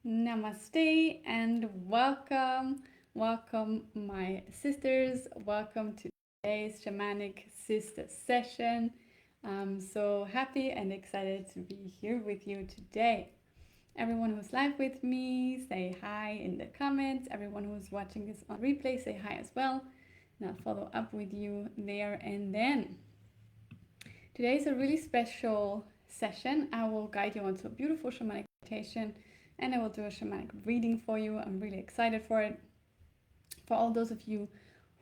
Namaste and welcome. Welcome, my sisters. Welcome to today's Shamanic Sister Session. I'm so happy and excited to be here with you today. Everyone who's live with me, say hi in the comments. Everyone who's watching this on replay, say hi as well. And I'll follow up with you there and then. Today is a really special session. I will guide you onto a beautiful shamanic meditation and I will do a shamanic reading for you. I'm really excited for it. For all those of you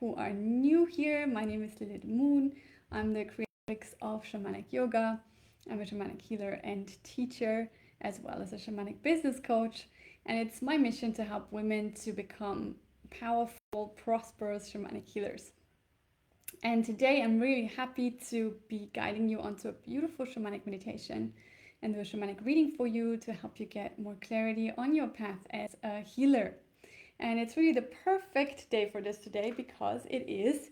who are new here, my name is Lilith Moon. I'm the creatrix of Shamanic Yoga. I'm a shamanic healer and teacher, as well as a shamanic business coach. And it's my mission to help women to become powerful, prosperous shamanic healers. And today I'm really happy to be guiding you onto a beautiful shamanic meditation and do a shamanic reading for you to help you get more clarity on your path as a healer. And it's really the perfect day for this today because it is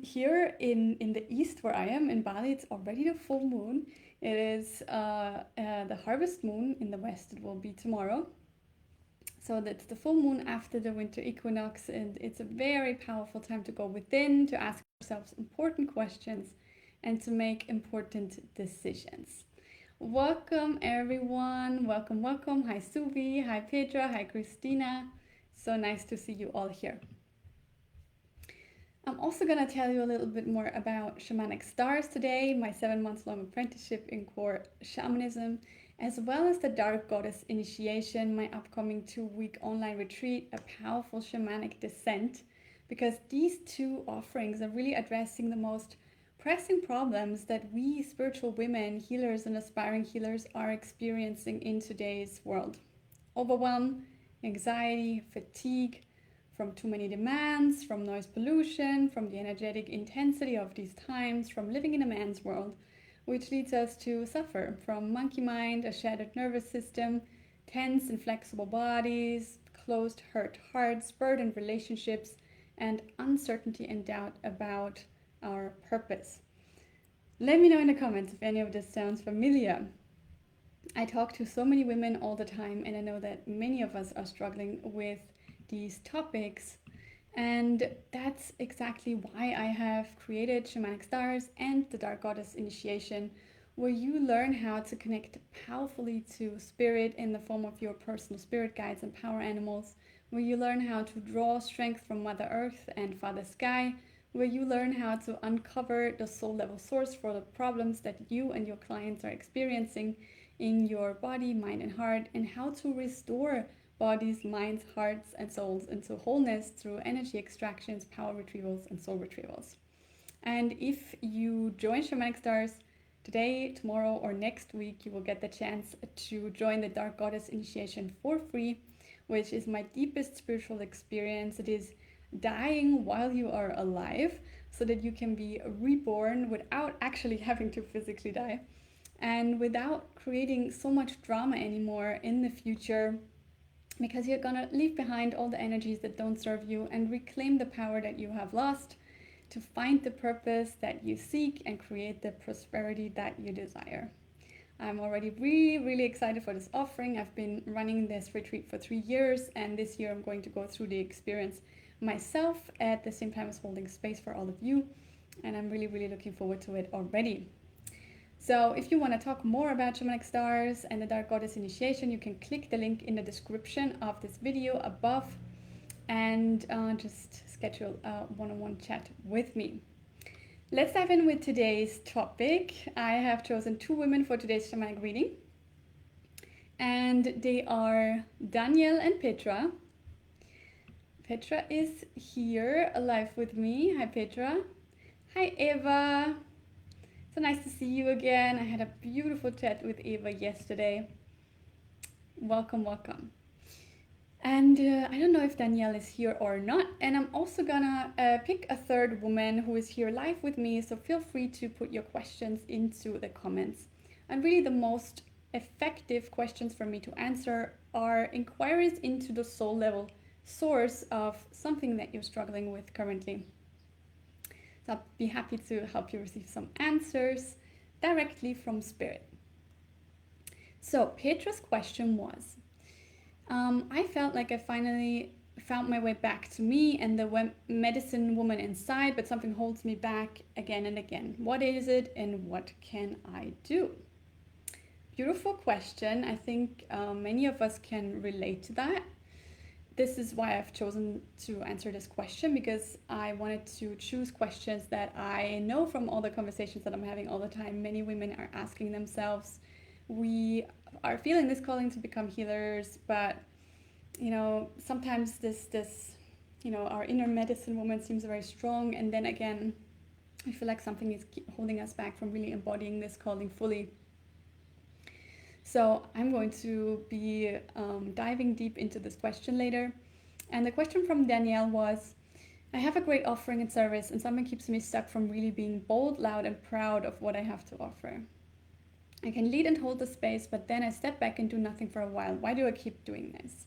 here in the east where I am in Bali. It's already the full moon. It is the harvest moon. In the west it will be tomorrow. So that's the full moon after the winter equinox, and it's a very powerful time to go within, to ask yourselves important questions and to make important decisions. Welcome everyone, welcome. Hi Suvi, hi Petra, hi Christina. So nice to see you all here. I'm also going to tell you a little bit more about Shamanic Stars today, my 7-month-long apprenticeship in core shamanism, as well as the Dark Goddess Initiation, my upcoming 2-week online retreat, a powerful shamanic descent, because these two offerings are really addressing the most pressing problems that we spiritual women, healers and aspiring healers are experiencing in today's world. Overwhelm, anxiety, fatigue, from too many demands, from noise pollution, from the energetic intensity of these times, from living in a man's world, which leads us to suffer from monkey mind, a shattered nervous system, tense, inflexible bodies, closed, hurt hearts, burdened relationships, and uncertainty and doubt about our purpose. Let me know in the comments if any of this sounds familiar. I talk to so many women all the time, and I know that many of us are struggling with these topics. And that's exactly why I have created Shamanic Stars and the Dark Goddess Initiation, where you learn how to connect powerfully to spirit in the form of your personal spirit guides and power animals, where you learn how to draw strength from Mother Earth and Father Sky, where you learn how to uncover the soul level source for the problems that you and your clients are experiencing in your body, mind, and heart, and how to restore bodies, minds, hearts, and souls into wholeness through energy extractions, power retrievals, and soul retrievals. And if you join Shamanic Stars today, tomorrow, or next week, you will get the chance to join the Dark Goddess Initiation for free, which is my deepest spiritual experience. It is dying while you are alive so that you can be reborn without actually having to physically die and without creating so much drama anymore in the future, because you're gonna leave behind all the energies that don't serve you and reclaim the power that you have lost to find the purpose that you seek and create the prosperity that you desire. I'm already really excited for this offering. I've been running this retreat for 3 years, and this year I'm going to go through the experience myself at the same time as holding space for all of you, and I'm really looking forward to it already. So if you want to talk more about Shamanic Stars and the Dark Goddess Initiation, you can click the link in the description of this video above and just schedule a one-on-one chat with me. Let's dive in with today's topic. I have chosen 2 women for today's shamanic reading, and they are Danielle and Petra. Petra is here live with me. Hi Petra. Hi Eva. So nice to see you again. I had a beautiful chat with Eva yesterday. Welcome. And I don't know if Danielle is here or not. And I'm also gonna pick a 3rd woman who is here live with me. So feel free to put your questions into the comments. And really the most effective questions for me to answer are inquiries into the soul level source of something that you're struggling with currently. So I'll be happy to help you receive some answers directly from Spirit. So Petra's question was, I felt like I finally found my way back to me and the medicine woman inside, but something holds me back again and again. What is it and what can I do? Beautiful question. I think many of us can relate to that. This is why I've chosen to answer this question, because I wanted to choose questions that I know from all the conversations that I'm having all the time. Many women are asking themselves, we are feeling this calling to become healers, but sometimes this our inner medicine woman seems very strong, and then again I feel like something is holding us back from really embodying this calling fully. So I'm going to be diving deep into this question later. And the question from Danielle was, I have a great offering and service, and something keeps me stuck from really being bold, loud, and proud of what I have to offer. I can lead and hold the space, but then I step back and do nothing for a while. Why do I keep doing this?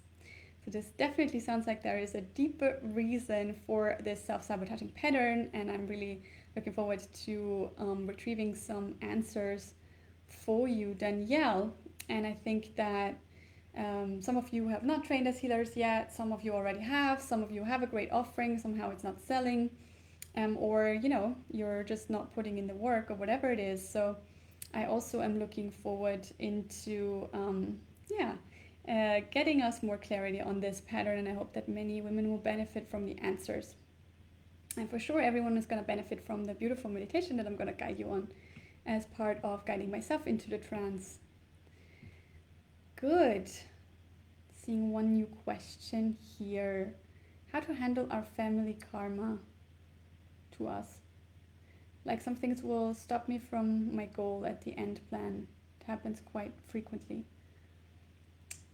So this definitely sounds like there is a deeper reason for this self-sabotaging pattern, and I'm really looking forward to retrieving some answers for you, Danielle. And I think that some of you have not trained as healers yet, some of you already have, some of you have a great offering, somehow it's not selling, or you're just not putting in the work or whatever it is. So I also am looking forward into getting us more clarity on this pattern, and I hope that many women will benefit from the answers. And for sure everyone is going to benefit from the beautiful meditation that I'm going to guide you on as part of guiding myself into the trance. Good. Seeing one new question here. How to handle our family karma to us. Like some things will stop me from my goal at the end plan. It happens quite frequently.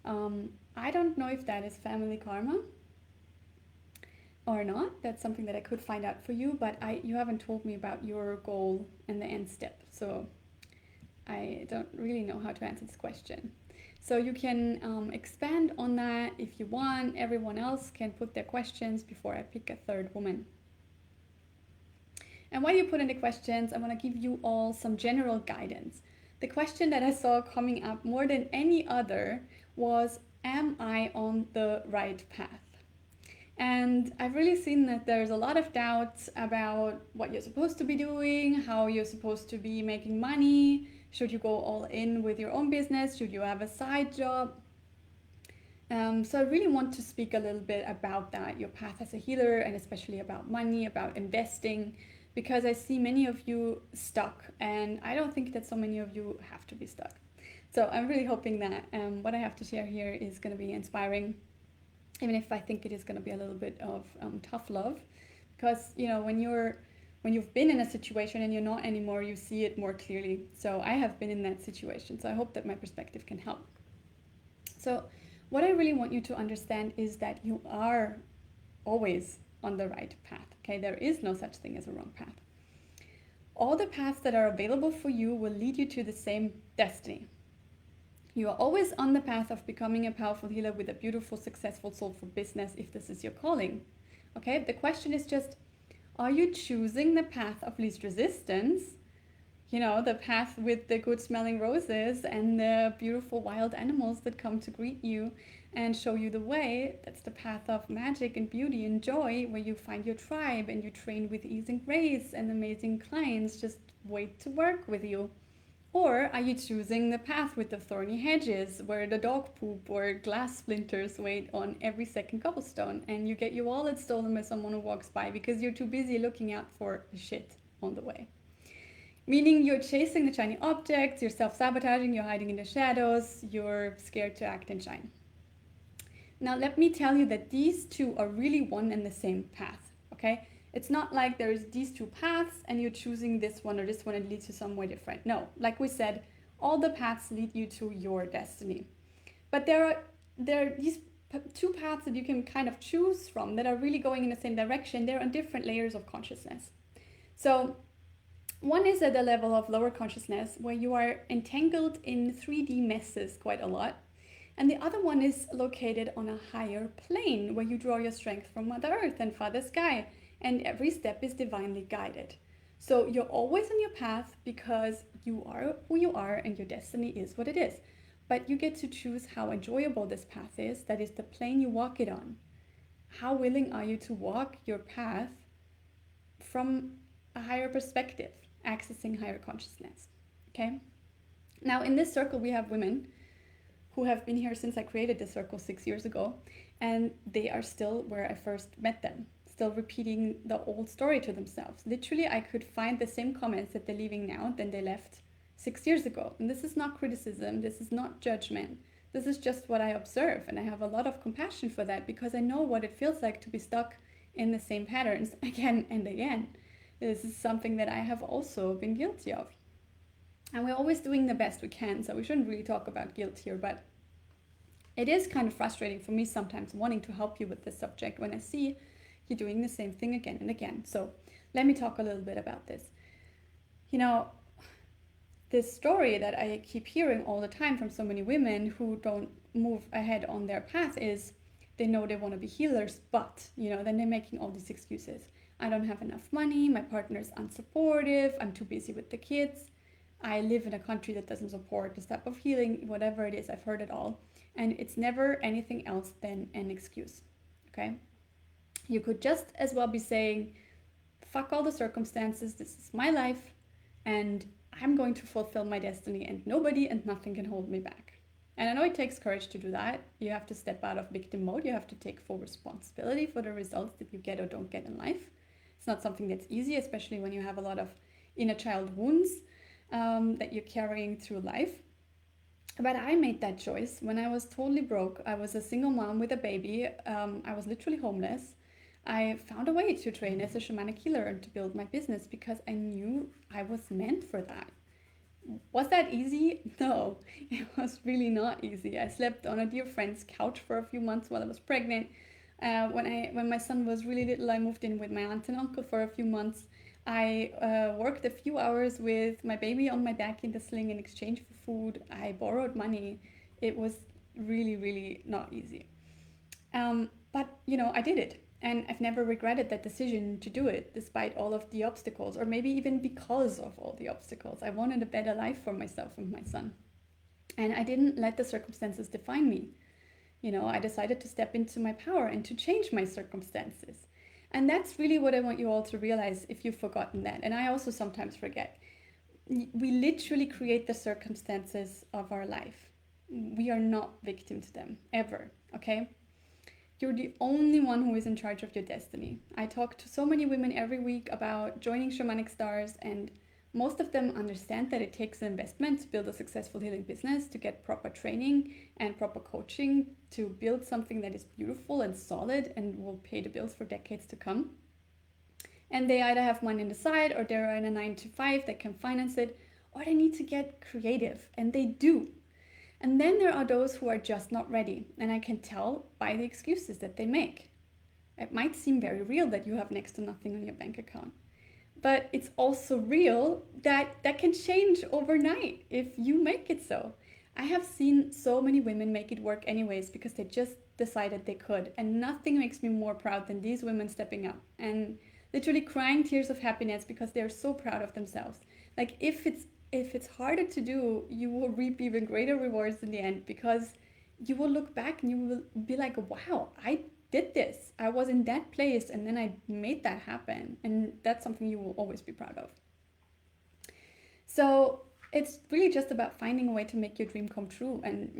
I don't know if that is family karma or not. That's something that I could find out for you, but you haven't told me about your goal and the end step. So I don't really know how to answer this question. So you can expand on that if you want. Everyone else can put their questions before I pick a third woman. And while you put in the questions, I want to give you all some general guidance. The question that I saw coming up more than any other was, am I on the right path? And I've really seen that there's a lot of doubts about what you're supposed to be doing, how you're supposed to be making money. Should you go all in with your own business? Should you have a side job? So I really want to speak a little bit about that, your path as a healer, and especially about money, about investing, because I see many of you stuck, and I don't think that so many of you have to be stuck. So I'm really hoping that what I have to share here is going to be inspiring, even if I think it is going to be a little bit of tough love, because when you've been in a situation and you're not anymore, you see it more clearly. So I have been in that situation, so I hope that my perspective can help. So what I really want you to understand is that you are always on the right path. Okay, there is no such thing as a wrong path. All the paths that are available for you will lead you to the same destiny. You are always on the path of becoming a powerful healer with a beautiful, successful, soulful business if this is your calling. Okay, the question is just, are you choosing the path of least resistance? The path with the good smelling roses and the beautiful wild animals that come to greet you and show you the way. That's the path of magic and beauty and joy, where you find your tribe and you train with ease and grace, and amazing clients just wait to work with you. Or are you choosing the path with the thorny hedges, where the dog poop or glass splinters wait on every second cobblestone, and you get your wallet stolen by someone who walks by because you're too busy looking out for the shit on the way? Meaning you're chasing the shiny objects, you're self-sabotaging, you're hiding in the shadows, you're scared to act and shine. Now let me tell you that these two are really one and the same path, okay? It's not like there's these two paths and you're choosing this one or this one and it leads to somewhere different. No, like we said, all the paths lead you to your destiny. But there are these two paths that you can kind of choose from that are really going in the same direction. They're on different layers of consciousness. So one is at the level of lower consciousness, where you are entangled in 3D messes quite a lot. And the other one is located on a higher plane, where you draw your strength from Mother Earth and Father Sky, and every step is divinely guided. So you're always on your path because you are who you are and your destiny is what it is. But you get to choose how enjoyable this path is. That is the plane you walk it on. How willing are you to walk your path from a higher perspective, accessing higher consciousness? Okay. Now, in this circle, we have women who have been here since I created this circle 6 years ago, and they are still where I first met them, still repeating the old story to themselves. Literally, I could find the same comments that they're leaving now than they left 6 years ago. And this is not criticism, this is not judgment. This is just what I observe, and I have a lot of compassion for that because I know what it feels like to be stuck in the same patterns again and again. This is something that I have also been guilty of. And we're always doing the best we can, so we shouldn't really talk about guilt here, but it is kind of frustrating for me sometimes wanting to help you with this subject when I see you doing the same thing again and again. So let me talk a little bit about this. You know, this story that I keep hearing all the time from so many women who don't move ahead on their path is they know they want to be healers, but, then they're making all these excuses. I don't have enough money, my partner's unsupportive, I'm too busy with the kids. I live in a country that doesn't support this type of healing, whatever it is, I've heard it all. And it's never anything else than an excuse, okay? You could just as well be saying, fuck all the circumstances, this is my life, and I'm going to fulfill my destiny, and nobody and nothing can hold me back. And I know it takes courage to do that. You have to step out of victim mode. You have to take full responsibility for the results that you get or don't get in life. It's not something that's easy, especially when you have a lot of inner child wounds that you're carrying through life. But I made that choice when I was totally broke. I was a single mom with a baby. I was literally homeless. I found a way to train as a shamanic healer and to build my business because I knew I was meant for that. Was that easy? No, it was really not easy. I slept on a dear friend's couch for a few months while I was pregnant. When my son was really little, I moved in with my aunt and uncle for a few months. I worked a few hours with my baby on my back in the sling in exchange for food. I borrowed money. It was really, really not easy. But, I did it. And I've never regretted that decision to do it, despite all of the obstacles, or maybe even because of all the obstacles. I wanted a better life for myself and my son. And I didn't let the circumstances define me. I decided to step into my power and to change my circumstances. And that's really what I want you all to realize if you've forgotten that. And I also sometimes forget. We literally create the circumstances of our life. We are not victim to them, ever, okay? You're the only one who is in charge of your destiny. I talk to so many women every week about joining Shamanic Stars, and most of them understand that it takes an investment to build a successful healing business, to get proper training and proper coaching, to build something that is beautiful and solid and will pay the bills for decades to come. And they either have money on the side, or they're in a 9-to-5 that can finance it, or they need to get creative, and they do. And then there are those who are just not ready, and I can tell by the excuses that they make. It might seem very real that you have next to nothing on your bank account, but it's also real that that can change overnight if you make it so. I have seen so many women make it work anyways because they just decided they could, and nothing makes me more proud than these women stepping up and literally crying tears of happiness because they're so proud of themselves. Like, if it's harder to do, you will reap even greater rewards in the end, because you will look back and you will be like, wow, I did this. I was in that place and then I made that happen. And that's something you will always be proud of. So it's really just about finding a way to make your dream come true, and,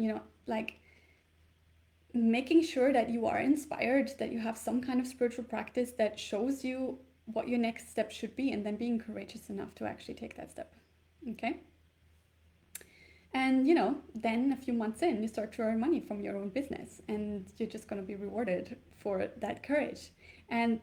making sure that you are inspired, that you have some kind of spiritual practice that shows you what your next step should be, and then being courageous enough to actually take that step. Okay? And, then a few months in, you start to earn money from your own business, and you're just going to be rewarded for that courage. And,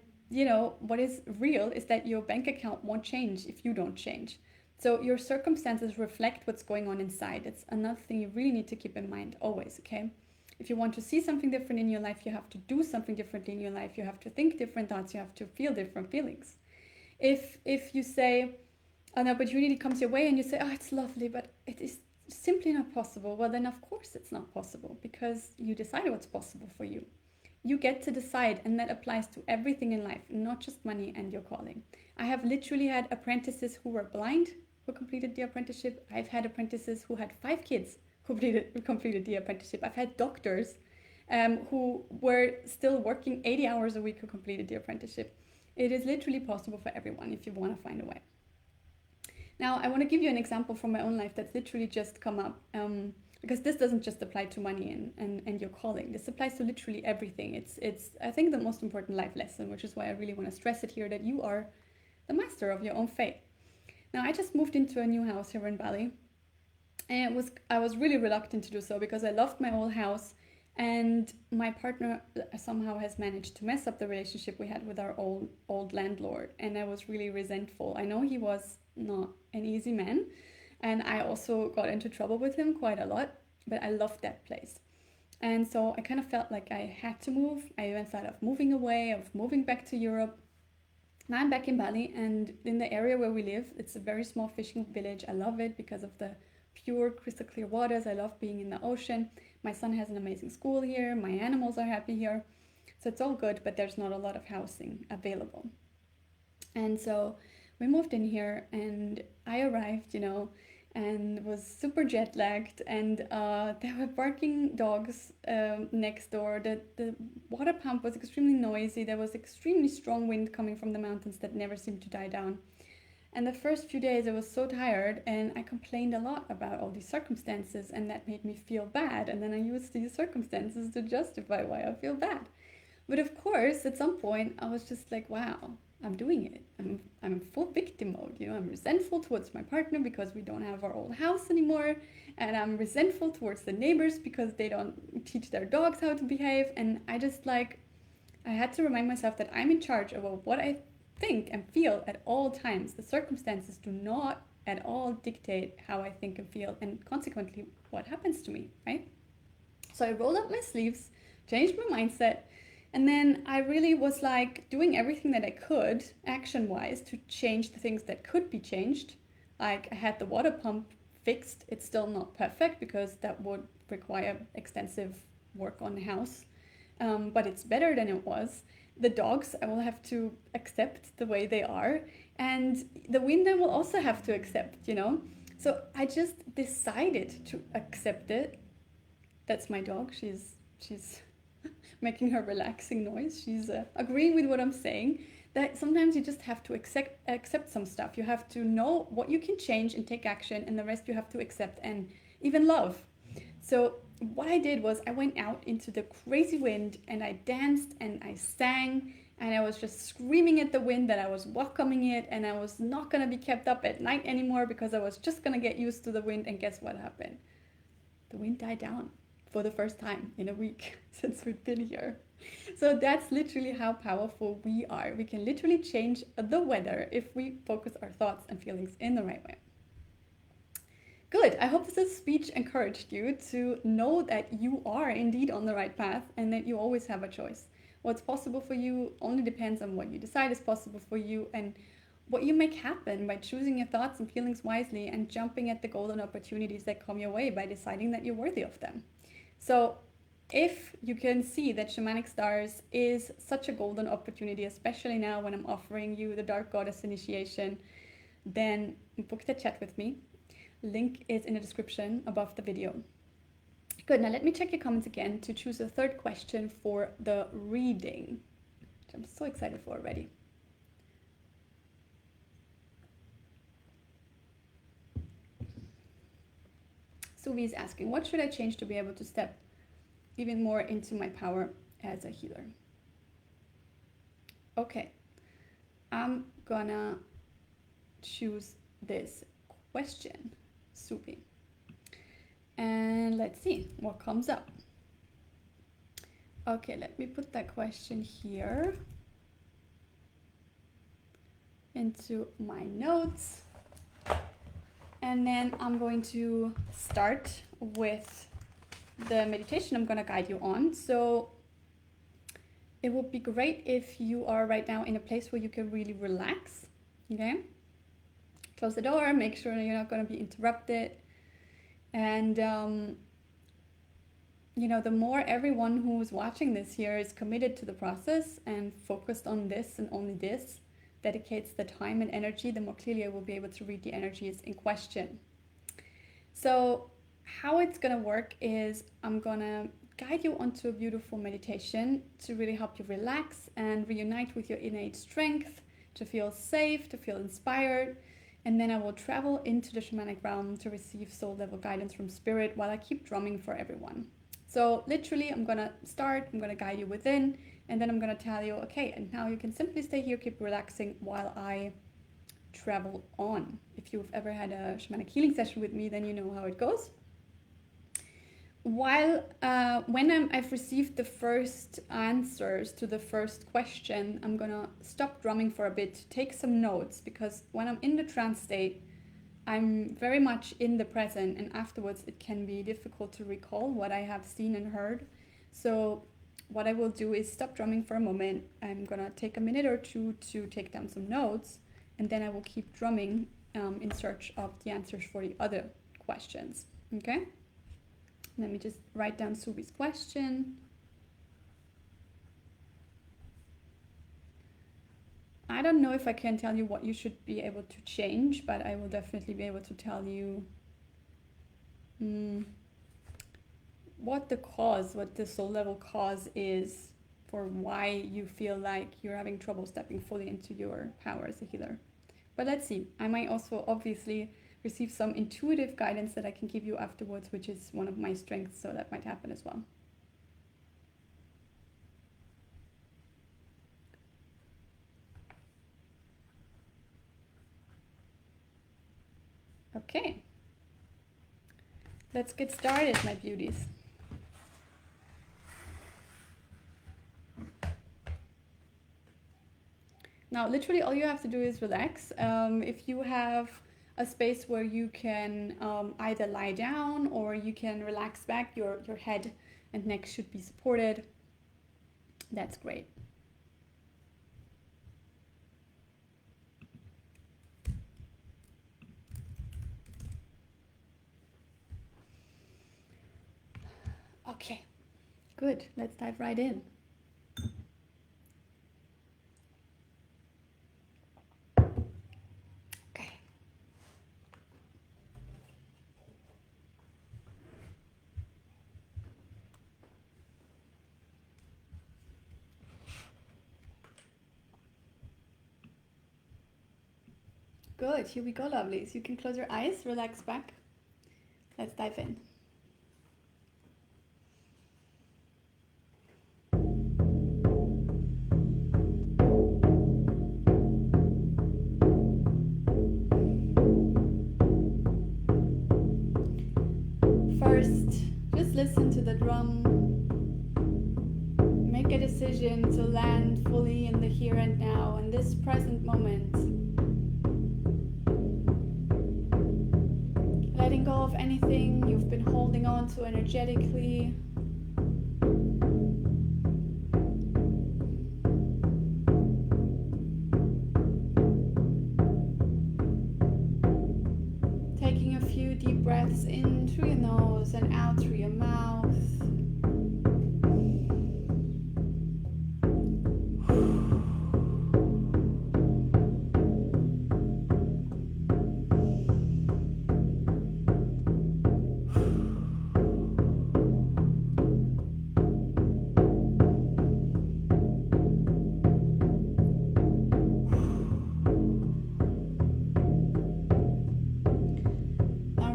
what is real is that your bank account won't change if you don't change. So your circumstances reflect what's going on inside. It's another thing you really need to keep in mind always, okay? If you want to see something different in your life, you have to do something differently in your life. You have to think different thoughts. You have to feel different feelings. If you say, an opportunity comes your way and you say, oh, it's lovely, but it is simply not possible, well, then of course it's not possible, because you decided what's possible for you. You get to decide, and that applies to everything in life, not just money and your calling. I have literally had apprentices who were blind who completed the apprenticeship. I've had apprentices who had 5 kids completed the apprenticeship. I've had doctors who were still working 80 hours a week who completed the apprenticeship. It is literally possible for everyone if you want to find a way. Now, I want to give you an example from my own life that's literally just come up, because this doesn't just apply to money and your calling. This applies to literally everything. It's I think, the most important life lesson, which is why I really want to stress it here, that you are the master of your own fate. Now, I just moved into a new house here in Bali, and I was really reluctant to do so because I loved my old house, and my partner somehow has managed to mess up the relationship we had with our old landlord, and I was really resentful. I know he was not an easy man, and I also got into trouble with him quite a lot, but I loved that place. And so I kind of felt like I had to move. I even thought of moving away, of moving back to Europe. Now I'm back in Bali, and in the area where we live, it's a very small fishing village. I love it because of the pure, crystal clear waters. I love being in the ocean. My son has an amazing school here. My animals are happy here. So it's all good, but there's not a lot of housing available. And so we moved in here, and I arrived, and was super jet lagged, and there were barking dogs next door. The water pump was extremely noisy. There was extremely strong wind coming from the mountains that never seemed to die down. And the first few days I was so tired, and I complained a lot about all these circumstances, and that made me feel bad. And then I used these circumstances to justify why I feel bad. But of course, at some point, I was just like, wow, I'm doing it. I'm in full victim mode. I'm resentful towards my partner because we don't have our old house anymore. And I'm resentful towards the neighbors because they don't teach their dogs how to behave. And I had to remind myself that I'm in charge of what I think and feel at all times. The circumstances do not at all dictate how I think and feel, and consequently what happens to me, right? So I rolled up my sleeves, changed my mindset, and then I really was like doing everything that I could action-wise to change the things that could be changed. Like, I had the water pump fixed. It's still not perfect because that would require extensive work on the house, but it's better than it was. The dogs, I will have to accept the way they are. And the wind, I will also have to accept, So I just decided to accept it. That's my dog. She's making her relaxing noise. She's agreeing with what I'm saying. That sometimes you just have to accept some stuff. You have to know what you can change and take action, and the rest you have to accept and even love. So what I did was I went out into the crazy wind, and I danced and I sang, and I was just screaming at the wind that I was welcoming it, and I was not going to be kept up at night anymore because I was just going to get used to the wind. And guess what happened? The wind died down for the first time in a week since we've been here. So that's literally how powerful we are. We can literally change the weather if we focus our thoughts and feelings in the right way. Good. I hope this speech encouraged you to know that you are indeed on the right path and that you always have a choice. What's possible for you only depends on what you decide is possible for you and what you make happen by choosing your thoughts and feelings wisely and jumping at the golden opportunities that come your way by deciding that you're worthy of them. So if you can see that Shamanic Stars is such a golden opportunity, especially now when I'm offering you the Dark Goddess initiation, then book the chat with me. Link is in the description above the video. Good, now let me check your comments again to choose a third question for the reading, which I'm so excited for already. Suvi is asking, what should I change to be able to step even more into my power as a healer? Okay, I'm gonna choose this question, Suvi. And let's see what comes up. Okay, let me put that question here into my notes. And then I'm going to start with the meditation I'm going to guide you on. So it would be great if you are right now in a place where you can really relax, okay? Close the door, make sure you're not going to be interrupted. And, the more everyone who's watching this here is committed to the process and focused on this and only this, dedicates the time and energy, the more clearly I will be able to read the energies in question. So how it's gonna work is I'm gonna guide you onto a beautiful meditation to really help you relax and reunite with your innate strength, to feel safe, to feel inspired. And then I will travel into the shamanic realm to receive soul level guidance from spirit while I keep drumming for everyone. So literally, I'm gonna guide you within, and then I'm gonna tell you, okay, and now you can simply stay here, keep relaxing while I travel on. If you've ever had a shamanic healing session with me, then you know how it goes. When I've received the first answers to the first question, I'm gonna stop drumming for a bit, take some notes, because when I'm in the trance state, I'm very much in the present, and afterwards it can be difficult to recall what I have seen and heard. So what I will do is stop drumming for a moment. I'm gonna take a minute or two to take down some notes, and then I will keep drumming in search of the answers for the other questions. Okay? Let me just write down Subi's question. I don't know if I can tell you what you should be able to change, but I will definitely be able to tell you what the soul level cause is for why you feel like you're having trouble stepping fully into your power as a healer. But let's see. I might also obviously receive some intuitive guidance that I can give you afterwards, which is one of my strengths, so that might happen as well. Okay, let's get started, my beauties. Now, literally all you have to do is relax. If you have a space where you can either lie down or you can relax back, your head and neck should be supported. That's great. Okay, good. Let's dive right in. Good, here we go, lovelies. You can close your eyes, relax back. Let's dive in. First, just listen to the drum. Make a decision to land fully in the here and now, in this present moment. Letting go of anything you've been holding on to energetically. Taking a few deep breaths in through your nose and out through your mouth.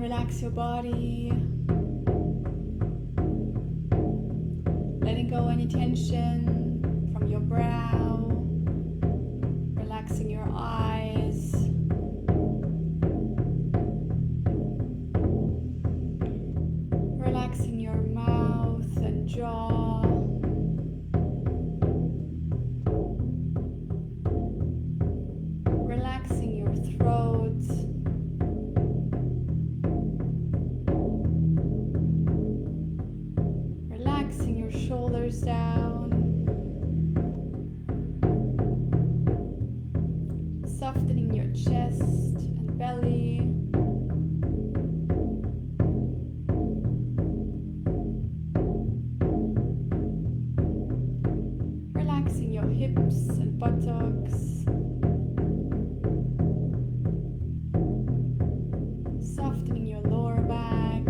Relax your body, letting go any tension from your brow, relaxing your eyes, relaxing your mouth and jaw, relaxing your throat. Shoulders down, softening your chest and belly, relaxing your hips and buttocks, softening your lower back.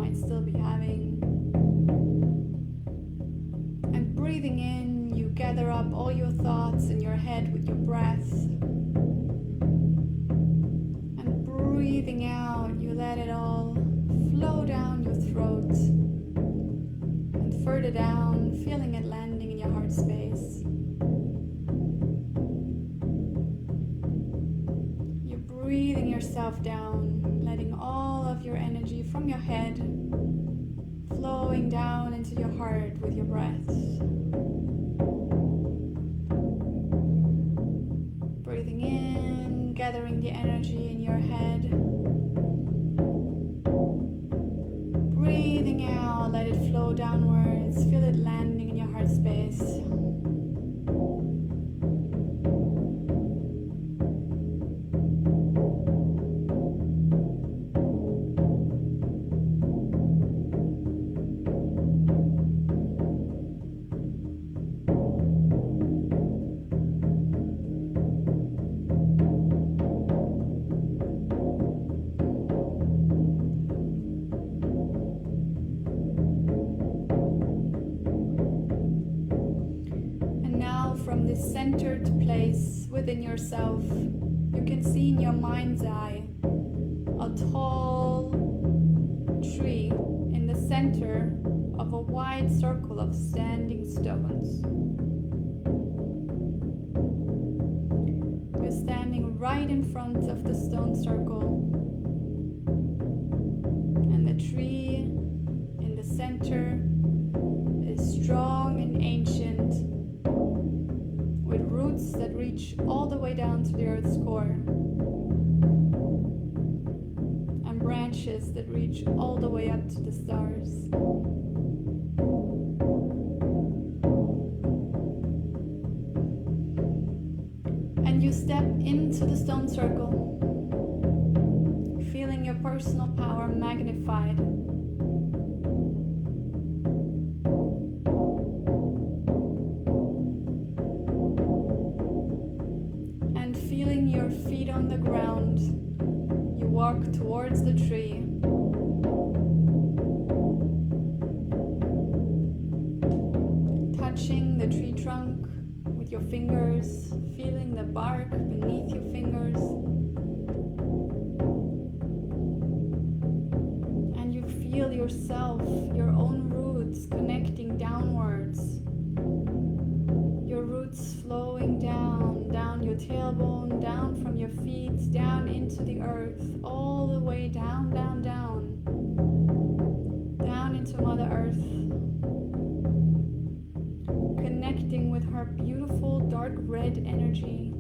might still be having. And breathing in, you gather up all your thoughts in your head with your breath. And breathing out, you let it all flow down your throat. And further down, feeling it landing in your heart space. You're breathing yourself down, letting all of your energy from your head flowing down into your heart with your breath. Breathing in, gathering the energy in your head. Breathing out, let it flow downwards, feel it landing in your heart space. From this centered place within yourself, you can see in your mind's eye a tall tree in the center of a wide circle of standing stones. You're standing right in front of the stone circle, and the tree in the center is strong and ancient, with roots that reach all the way down to the earth's core, and branches that reach all the way up to the stars. And you step into the stone circle, feeling your personal power magnified. Your feet on the ground, you walk towards the tree. Touching the tree trunk with your fingers, feeling the bark beneath your fingers. And you feel yourself, your own roots connecting downwards. Your roots flowing down, down your tailbone, down from your feet, down into the earth, all the way down, down, down, down into Mother Earth, connecting with her beautiful dark red energy,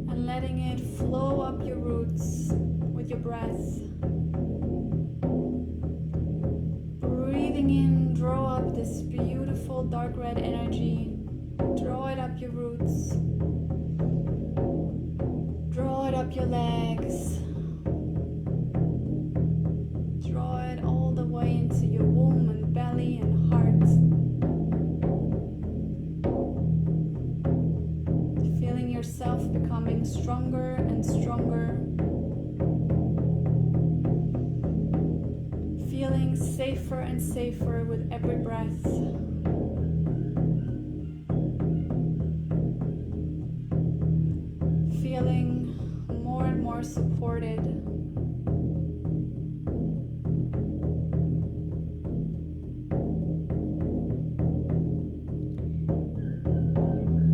and letting it flow up your roots with your breath. Breathing in, draw up this beautiful dark red energy. Draw it up your roots. Draw it up your legs. Draw it all the way into your womb and belly and heart. Feeling yourself becoming stronger and stronger. Feeling safer and safer with every breath. Feeling more and more supported.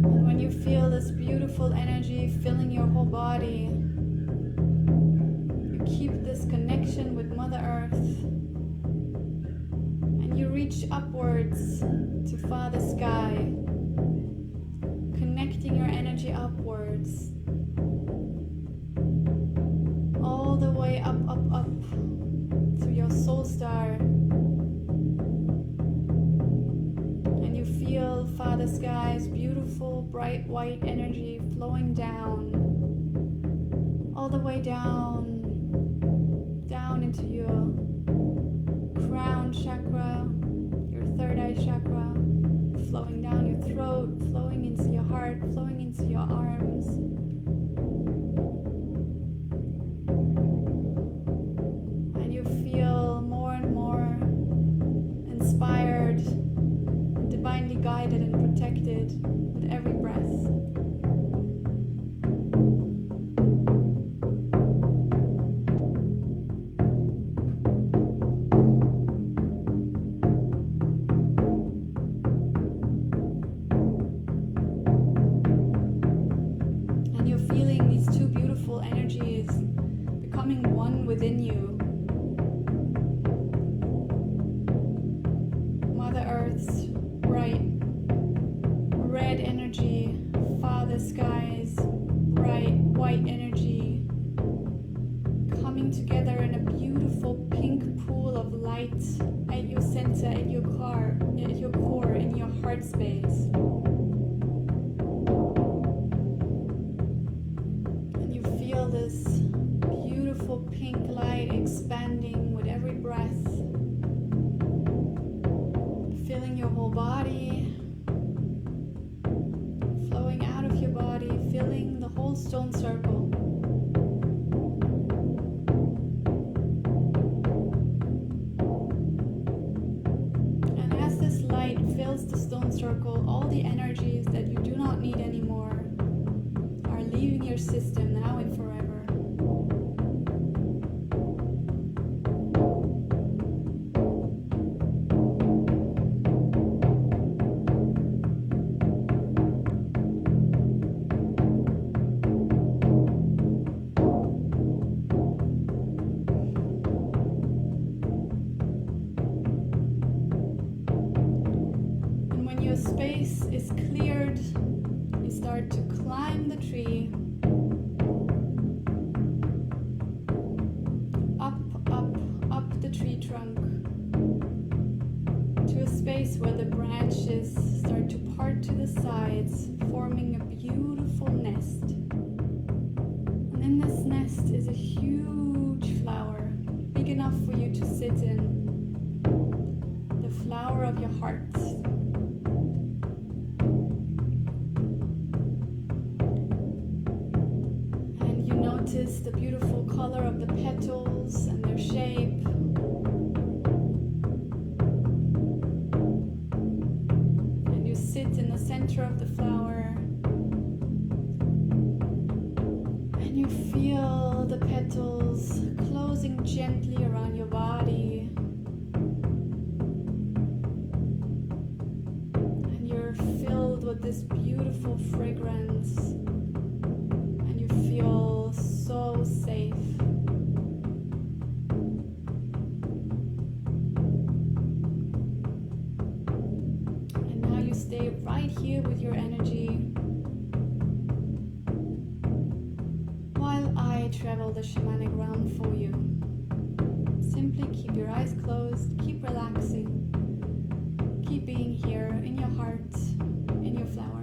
And when you feel this beautiful energy filling your whole body, you keep this connection with Mother Earth. You reach upwards to Father Sky, connecting your energy upwards, all the way up, up, up to your soul star. And you feel Father Sky's beautiful, bright white energy flowing down, all the way down, down into your crown chakra, your third eye chakra, flowing down your throat, flowing into your heart, flowing into your arms. together in a beautiful pink pool of light at your center, at your core, in your heart space. And you feel this beautiful pink light expanding with every breath, filling your whole body, flowing out of your body, filling the whole stone circle. And as this light fills the stone circle, all the energies that you do not need anymore are leaving your system now and forever. Space is cleared, you start to climb the tree, up the tree trunk, to a space where the branches start to part to the sides, forming a beautiful nest. And in this nest is a huge flower, big enough for you to sit in, the flower of your heart. Notice the beautiful color of the petals and their shape. And you sit in the center of the flower. And you feel the petals closing gently around your body. And you're filled with this beautiful fragrance. And you feel so safe. And now you stay right here with your energy while I travel the shamanic realm for you. Simply keep your eyes closed, keep relaxing, keep being here in your heart, in your flower.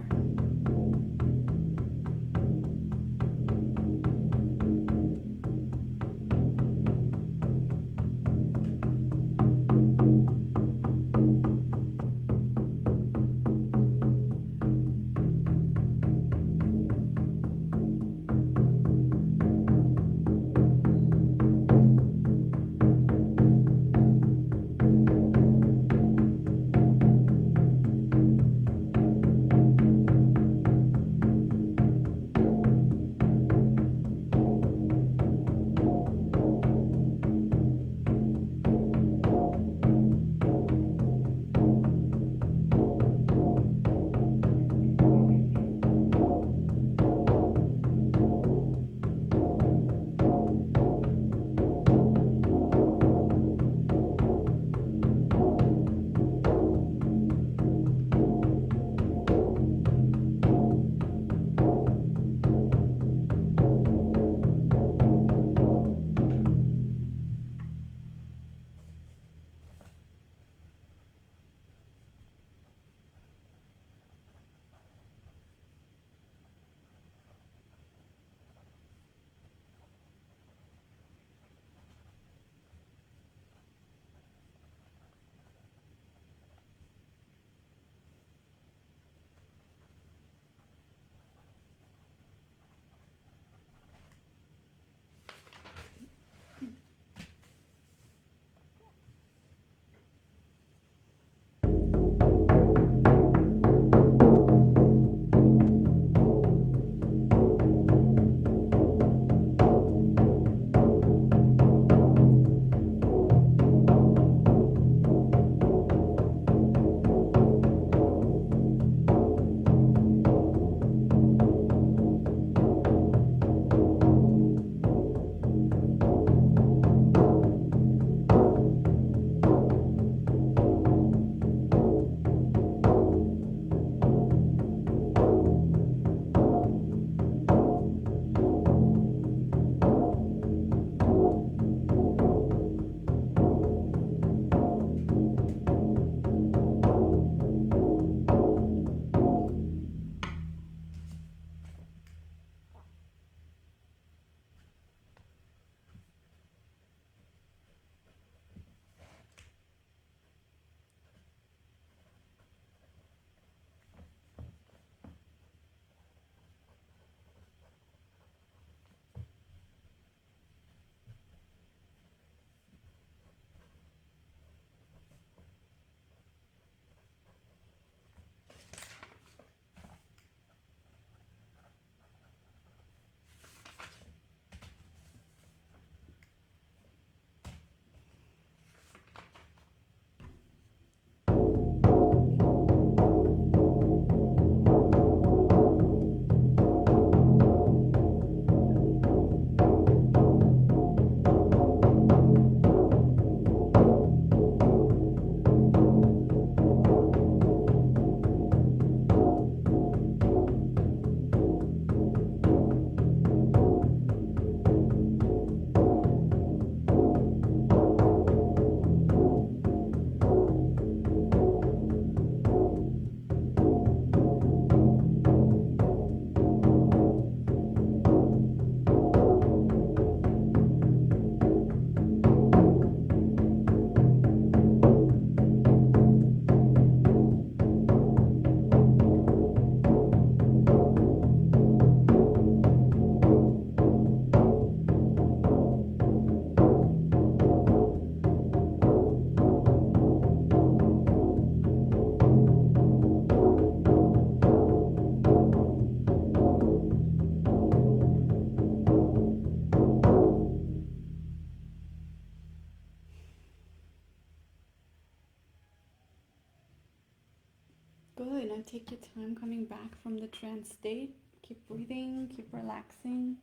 Good. Now take your time coming back from the trance state. Keep breathing, keep relaxing.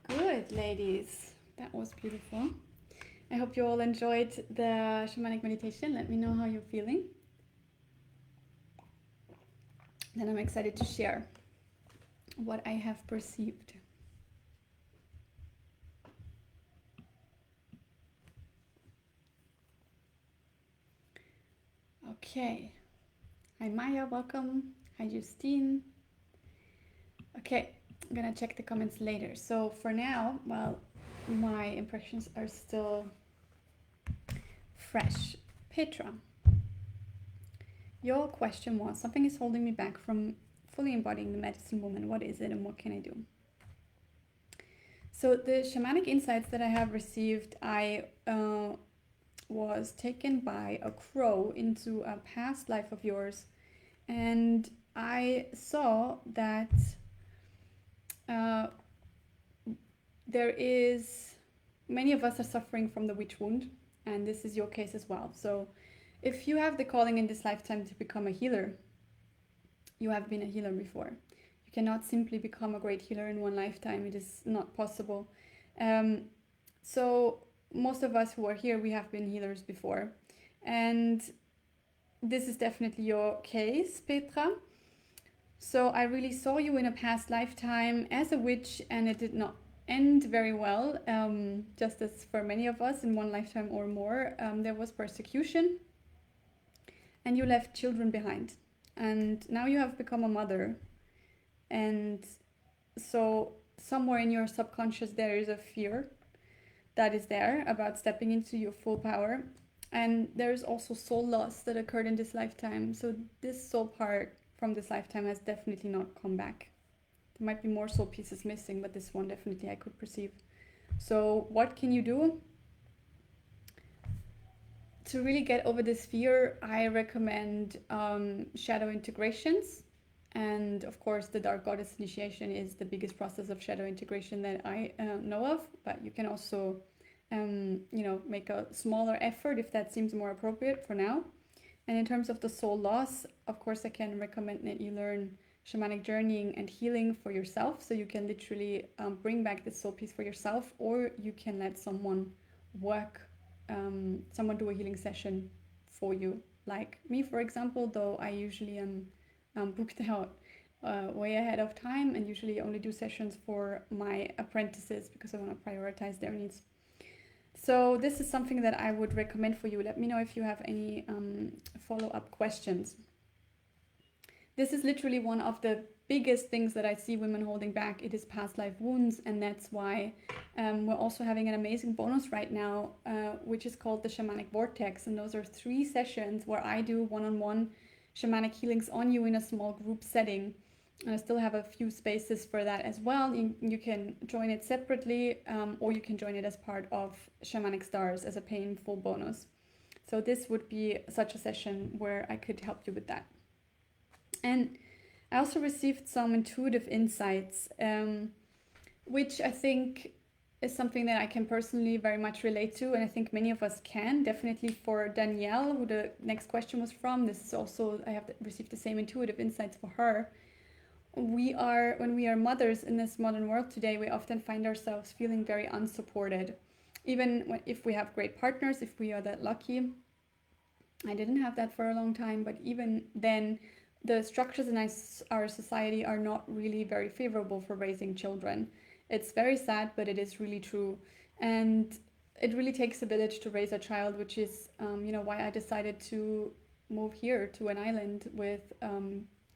Good, ladies. That was beautiful. I hope you all enjoyed the shamanic meditation. Let me know how you're feeling. Then I'm excited to share what I have perceived. Okay. Hi Maya, welcome. Hi Justine. Okay, I'm gonna check the comments later. So for now, well, my impressions are still fresh. Petra, your question was, something is holding me back from fully embodying the medicine woman. What is it and what can I do? So the shamanic insights that I have received, I was taken by a crow into a past life of yours, and I saw that many of us are suffering from the witch wound, and this is your case as well. So if you have the calling in this lifetime to become a healer, you have been a healer before. You cannot simply become a great healer in one lifetime. It is not possible. So most of us who are here, we have been healers before. And this is definitely your case, Petra. So I really saw you in a past lifetime as a witch, and it did not end very well. Just as for many of us in one lifetime or more, there was persecution, and you left children behind. And now you have become a mother. And so somewhere in your subconscious there is a fear that is there about stepping into your full power. And there's also soul loss that occurred in this lifetime. So this soul part from this lifetime has definitely not come back. There might be more soul pieces missing, but this one definitely I could perceive. So what can you do? To really get over this fear, I recommend shadow integrations. And of course, the Dark Goddess initiation is the biggest process of shadow integration that I know of. But you can also, make a smaller effort if that seems more appropriate for now. And in terms of the soul loss, of course, I can recommend that you learn shamanic journeying and healing for yourself. So you can literally bring back this soul piece for yourself, or you can let someone someone do a healing session for you. Like me, for example, though I usually am booked out way ahead of time and usually only do sessions for my apprentices because I want to prioritize their needs. So this is something that I would recommend for you. Let me know if you have any follow-up questions. This is literally one of the biggest things that I see women holding back. It is past life wounds, and that's why we're also having an amazing bonus right now, which is called the Shamanic Vortex. And those are 3 sessions where I do one-on-one shamanic healings on you in a small group setting. And I still have a few spaces for that as well. You can join it separately, or you can join it as part of Shamanic Stars as a paying full bonus. So this would be such a session where I could help you with that. And I also received some intuitive insights, which I think is something that I can personally very much relate to, and I think many of us can. Definitely for Danielle, who the next question was from, this is also, I have received the same intuitive insights for her. When we are mothers in this modern world today, we often find ourselves feeling very unsupported. Even if we have great partners, if we are that lucky. I didn't have that for a long time, but even then, the structures in our society are not really very favorable for raising children. It's very sad, but it is really true. And it really takes a village to raise a child, which is, why I decided to move here to an island with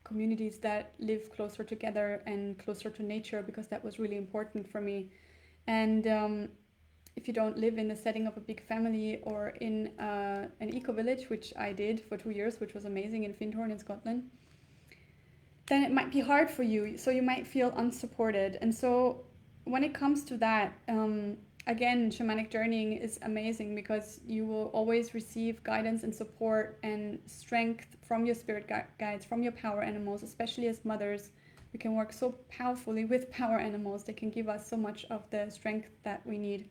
communities that live closer together and closer to nature, because that was really important for me. And if you don't live in the setting of a big family or in an eco-village, which I did for 2 years, which was amazing in Findhorn in Scotland, then it might be hard for you. So you might feel unsupported. And so when it comes to that, again, shamanic journeying is amazing because you will always receive guidance and support and strength from your spirit guides, from your power animals, especially as mothers. We can work so powerfully with power animals. They can give us so much of the strength that we need.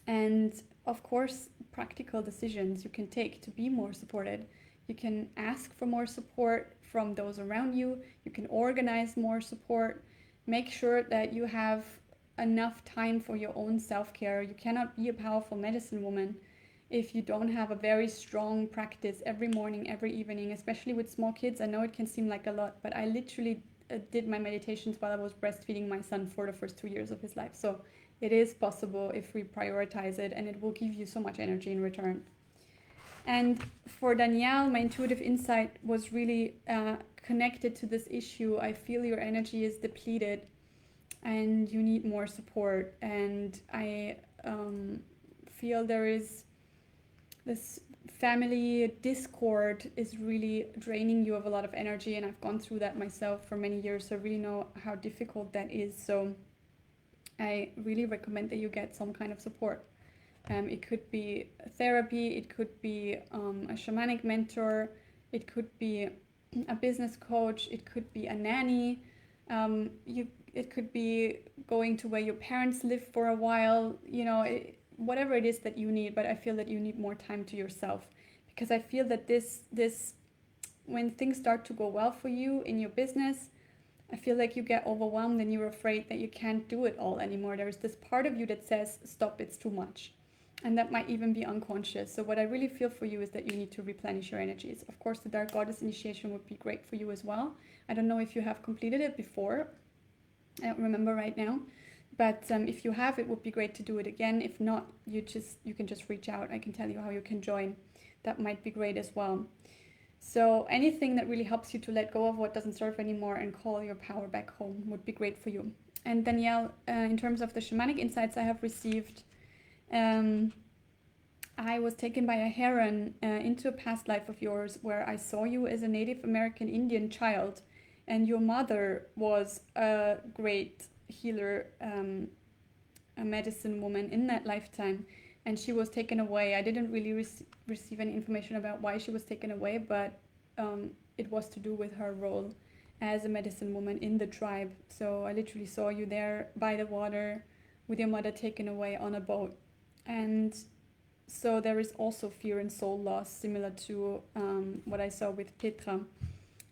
And of course, practical decisions you can take to be more supported. You can ask for more support from those around you. You can organize more support. Make sure that you have enough time for your own self-care. You cannot be a powerful medicine woman if you don't have a very strong practice every morning, every evening, especially with small kids. I know it can seem like a lot, but I literally did my meditations while I was breastfeeding my son for the first 2 years of his life. So it is possible if we prioritize it, and it will give you so much energy in return. And for Danielle, my intuitive insight was really connected to this issue. I feel your energy is depleted and you need more support. And I feel there is this family discord is really draining you of a lot of energy. And I've gone through that myself for many years, so I really know how difficult that is. So I really recommend that you get some kind of support. It could be therapy, it could be a shamanic mentor, it could be a business coach, it could be a nanny, it could be going to where your parents live for a while, whatever it is that you need. But I feel that you need more time to yourself, because I feel that this when things start to go well for you in your business, I feel like you get overwhelmed and you're afraid that you can't do it all anymore. There's this part of you that says, stop, it's too much. And that might even be unconscious. So what I really feel for you is that you need to replenish your energies. Of course, the Dark Goddess initiation would be great for you as well. I don't know if you have completed it before. I don't remember right now. But if you have, it would be great to do it again. If not, you can just reach out. I can tell you how you can join. That might be great as well. So anything that really helps you to let go of what doesn't serve anymore and call your power back home would be great for you. And Danielle, in terms of the shamanic insights I have received, I was taken by a heron into a past life of yours where I saw you as a Native American Indian child, and your mother was a great healer, a medicine woman in that lifetime, and she was taken away. I didn't really receive any information about why she was taken away, but it was to do with her role as a medicine woman in the tribe. So I literally saw you there by the water with your mother taken away on a boat. And so there is also fear and soul loss, similar to what I saw with Petra.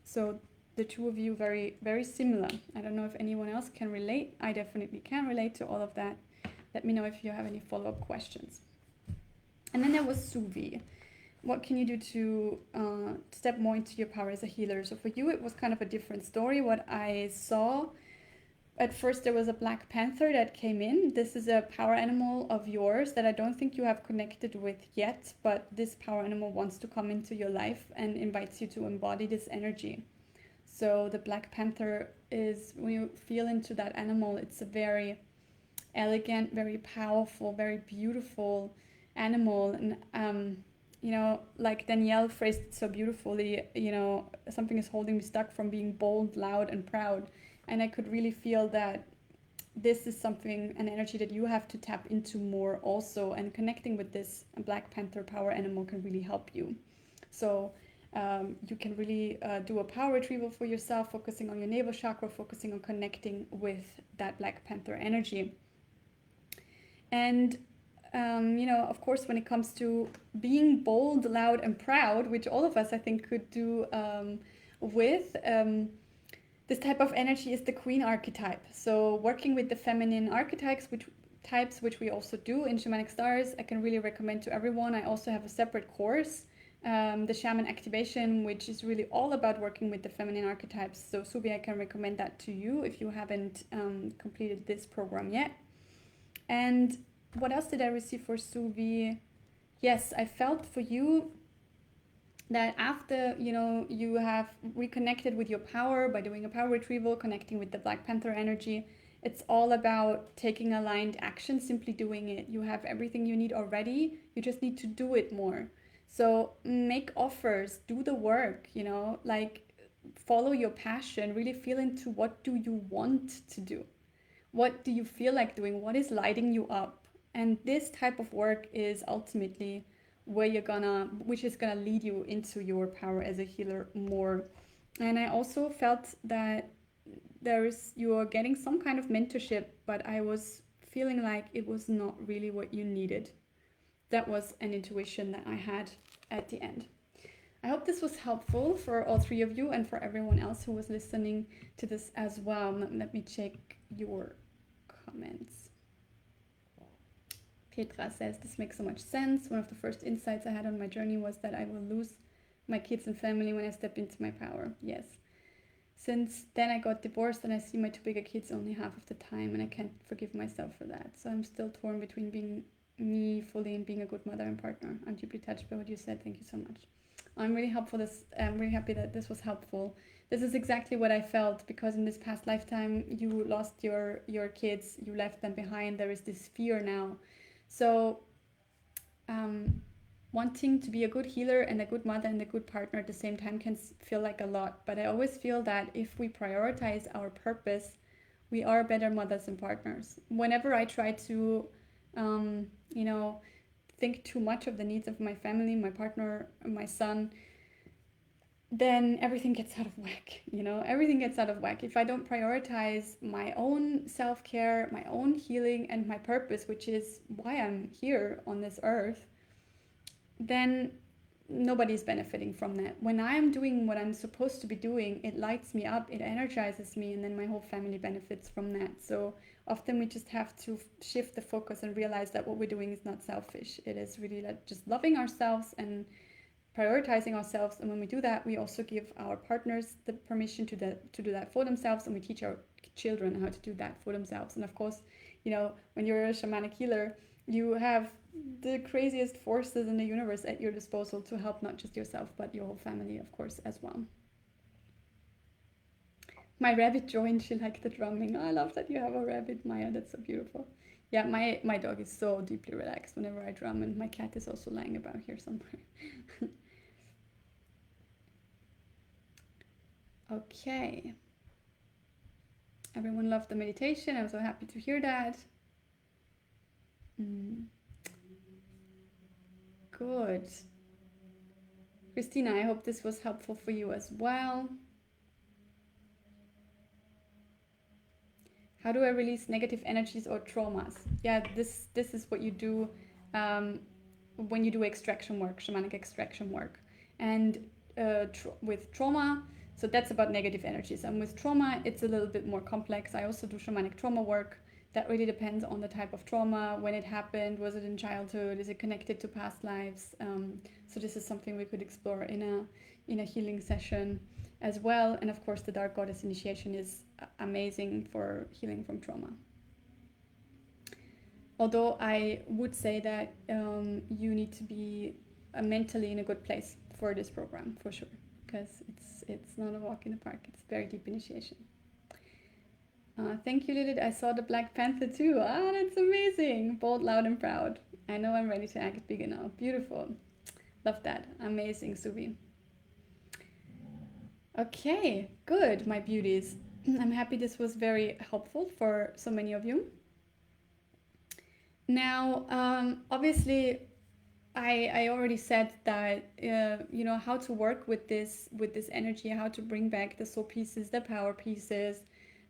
So the two of you, very, very similar. I don't know if anyone else can relate. I definitely can relate to all of that. Let me know if you have any follow-up questions. And then there was Suvi. What can you do to step more into your power as a healer? So for you, it was kind of a different story. What I saw, at first there was a black panther that came in. This is a power animal of yours that I don't think you have connected with yet, but this power animal wants to come into your life and invites you to embody this energy. So the black panther is, when you feel into that animal, it's a very elegant, very powerful, very beautiful animal. And like Danielle phrased it so beautifully, something is holding me stuck from being bold, loud, and proud. And I could really feel that this is something, an energy that you have to tap into more also. And connecting with this Black Panther power animal can really help you. So you can really do a power retrieval for yourself, focusing on your navel chakra, focusing on connecting with that Black Panther energy. And of course, when it comes to being bold, loud, and proud, which all of us, I think, could do with, this type of energy is the queen archetype. So working with the feminine archetypes, which we also do in Shamanic Stars, I can really recommend to everyone. I also have a separate course, the Shaman Activation, which is really all about working with the feminine archetypes. So Subi, I can recommend that to you if you haven't completed this program yet. And what else did I receive for Subi? Yes, I felt for you that after you have reconnected with your power by doing a power retrieval, connecting with the Black Panther energy, It's all about taking aligned action, simply doing it. You have everything you need already. You just need to do it more. So make offers, do the work, like follow your passion, really feel into what do you want to do? What do you feel like doing? What is lighting you up? And this type of work is ultimately which is gonna lead you into your power as a healer more. And I also felt that you're getting some kind of mentorship, but I was feeling like it was not really what you needed. That was an intuition that I had at the end. I hope this was helpful for all three of you and for everyone else who was listening to this as well. Let me check your comments. Petra says, this makes so much sense. One of the first insights I had on my journey was that I will lose my kids and family when I step into my power. Yes. Since then I got divorced and I see my two bigger kids only half of the time, and I can't forgive myself for that. So I'm still torn between being me fully and being a good mother and partner. I'm deeply touched by what you said. Thank you so much. I'm really happy that this was helpful. This is exactly what I felt, because in this past lifetime you lost your kids, you left them behind. There is this fear now. So wanting to be a good healer and a good mother and a good partner at the same time can feel like a lot. But I always feel that if we prioritize our purpose, we are better mothers and partners. Whenever I try to, think too much of the needs of my family, my partner, my son, then everything gets out of whack. Everything gets out of whack. If I don't prioritize my own self-care, my own healing, and my purpose, which is why I'm here on this earth, then nobody's benefiting from that. When I'm doing what I'm supposed to be doing, it lights me up, it energizes me, and then my whole family benefits from that. So often we just have to shift the focus and realize that what we're doing is not selfish. It is really like just loving ourselves and prioritizing ourselves. And when we do that, we also give our partners the permission to do that for themselves, and we teach our children how to do that for themselves. And of course, when you're a shamanic healer, you have the craziest forces in the universe at your disposal to help not just yourself, but your whole family, of course, as well. My rabbit joined. She liked the drumming. Oh, I love that you have a rabbit, Maya. That's so beautiful. Yeah, my dog is so deeply relaxed whenever I drum, and my cat is also lying about here somewhere. Okay. Everyone loved the meditation. I'm so happy to hear that. Good. Christina, I hope this was helpful for you as well. How do I release negative energies or traumas? Yeah, this is what you do when you do extraction work, shamanic extraction work. And with trauma, so that's about negative energies. And with trauma, it's a little bit more complex. I also do shamanic trauma work. That really depends on the type of trauma, when it happened, was it in childhood, is it connected to past lives? So this is something we could explore in a healing session as well. And of course, the Dark Goddess initiation is amazing for healing from trauma. Although I would say that you need to be mentally in a good place for this program, for sure, because it's not a walk in the park. It's very deep initiation. Thank you, Lilith. I saw the Black Panther too. Ah, that's amazing. Bold, loud, and proud. I know I'm ready to act bigger now. Beautiful. Love that. Amazing, Subi. Okay, good, my beauties. I'm happy this was very helpful for so many of you. Now, obviously, I already said that how to work with this energy, how to bring back the soul pieces, the power pieces,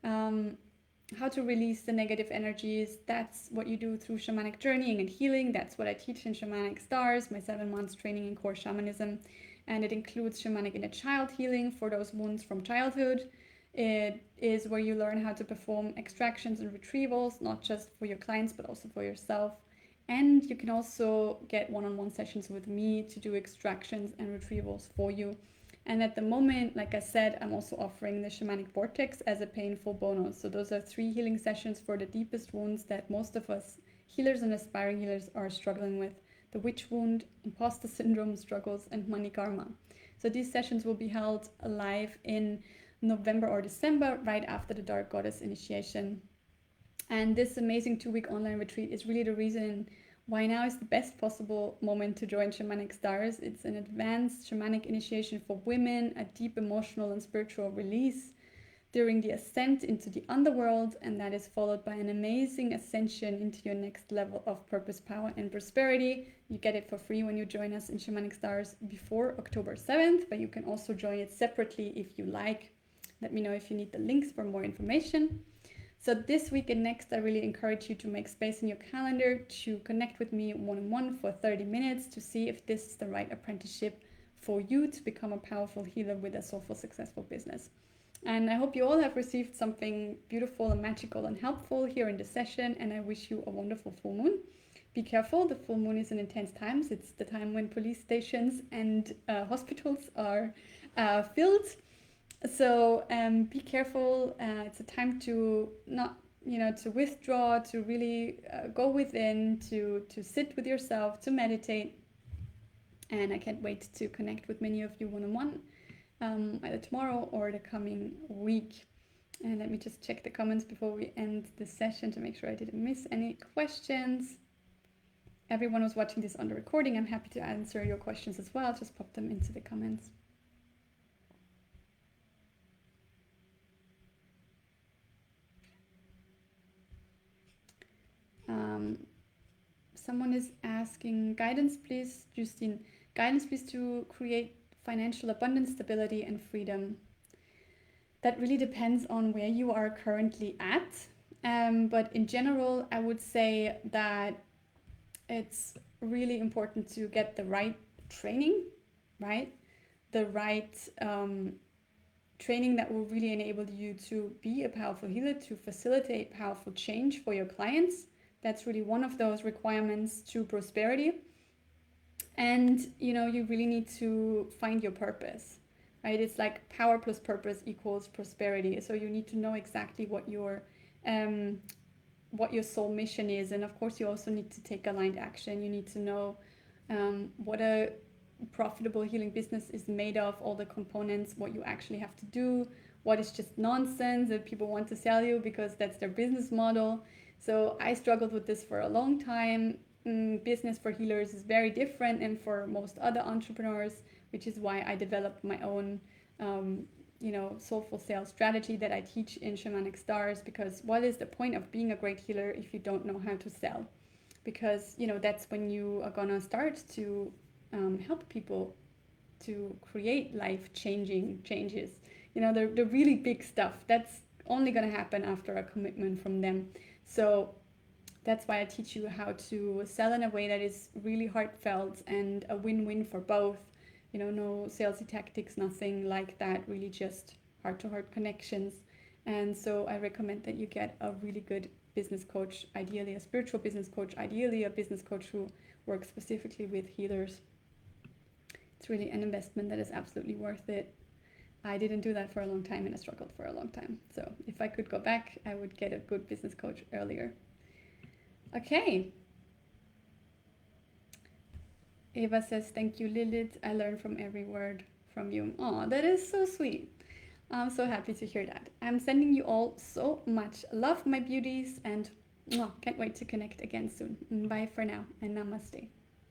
how to release the negative energies. That's what you do through shamanic journeying and healing. That's what I teach in Shamanic Stars, my 7 months training in core shamanism. And it includes shamanic inner child healing for those wounds from childhood. It is where you learn how to perform extractions and retrievals, not just for your clients, but also for yourself. And you can also get one-on-one sessions with me to do extractions and retrievals for you. And at the moment, like I said, I'm also offering the Shamanic Vortex as a painful bonus. So those are 3 healing sessions for the deepest wounds that most of us healers and aspiring healers are struggling with. The witch wound, imposter syndrome struggles, and money karma. So these sessions will be held live in November or December, right after the Dark Goddess initiation. And this amazing 2-week online retreat is really the reason why now is the best possible moment to join Shamanic Stars. It's an advanced shamanic initiation for women, a deep emotional and spiritual release during the ascent into the underworld, and that is followed by an amazing ascension into your next level of purpose, power, and prosperity. You get it for free when you join us in Shamanic Stars before October 7th, but you can also join it separately if you like. Let me know if you need the links for more information. So this week and next, I really encourage you to make space in your calendar to connect with me one-on-one for 30 minutes to see if this is the right apprenticeship for you to become a powerful healer with a soulful, successful business. And I hope you all have received something beautiful and magical and helpful here in the session, and I wish you a wonderful full moon. Be careful, the full moon is an intense time. It's the time when police stations and hospitals are filled. So be careful. It's a time to not, to withdraw, to really go within, to sit with yourself, to meditate. And I can't wait to connect with many of you one-on-one, either tomorrow or the coming week. And let me just check the comments before we end the session to make sure I didn't miss any questions. Everyone who's watching this on the recording, I'm happy to answer your questions as well. Just pop them into the comments. Someone is asking, guidance please, Justine, guidance please to create financial abundance, stability, and freedom. That really depends on where you are currently at. But in general, I would say that it's really important to get the right training, right? The right training that will really enable you to be a powerful healer, to facilitate powerful change for your clients. That's really one of those requirements to prosperity. And, you really need to find your purpose, right? It's like power plus purpose equals prosperity. So you need to know exactly what your soul mission is. And of course, you also need to take aligned action. You need to know what a profitable healing business is made of, all the components, what you actually have to do, what is just nonsense that people want to sell you because that's their business model. So I struggled with this for a long time. Business for healers is very different and for most other entrepreneurs, which is why I developed my own soulful sales strategy that I teach in Shamanic Stars, because what is the point of being a great healer if you don't know how to sell? Because that's when you are gonna start to help people to create life-changing changes, the really big stuff. That's only gonna happen after a commitment from them. So that's why I teach you how to sell in a way that is really heartfelt and a win-win for both. No salesy tactics, nothing like that, really just heart-to-heart connections. And so I recommend that you get a really good business coach, ideally a spiritual business coach, ideally a business coach who works specifically with healers. It's really an investment that is absolutely worth it. I didn't do that for a long time and I struggled for a long time. So if I could go back, I would get a good business coach earlier. Okay. Eva says, thank you, Lilith. I learned from every word from you. Oh, that is so sweet. I'm so happy to hear that. I'm sending you all so much love, my beauties, and can't wait to connect again soon. Bye for now and namaste.